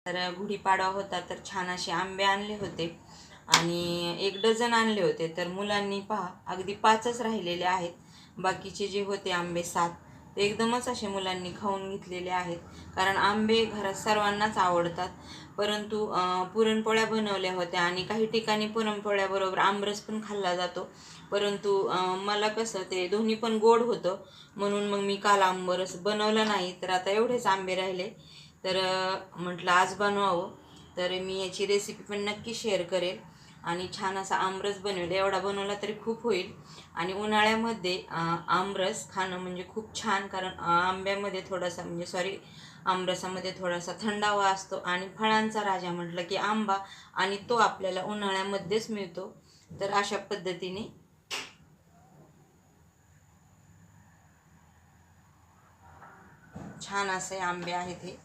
तर गुढीपाडवा होता तर छान असे आंबे आणले होते आणि 1 डझन आणले होते. तर मुलांनी पहा अगदी 5च राहिलेले आहेत. बाकीचे जे होते आंबे 7 ते एकदमच असे मुलांनी खाऊन घेतलेले आहेत. कारण आंबे घरात सर्वांनाच आवडतात. परंतु पुरणपोळ्या बनवल्या होत्या आणि काही ठिकाणी पुरणपोळ्याबरोबर आमरस पण खाल्ला जातो. परंतु मला कसं ते दोन्ही पण गोड होतं म्हणून मग मी काल आमरस बनवला नाही. तर आता एवढेच आंबे राहिले तर म्हटलं आज बनवावं. तर मी याची रेसिपी पण नक्की शेअर करेल आणि छान असा आमरस बनवेल. एवढा बनवला तरी खूप होईल. आणि उन्हाळ्यामध्ये आमरस खाणं म्हणजे खूप छान, कारण आंब्यामध्ये थोडासा म्हणजे आमरसामध्ये थोडासा थंडावा असतो आणि फळांचा राजा म्हटलं की आंबा, आणि तो आपल्याला उन्हाळ्यामध्येच मिळतो. तर अशा पद्धतीने छान असे आंबे आहेत हे.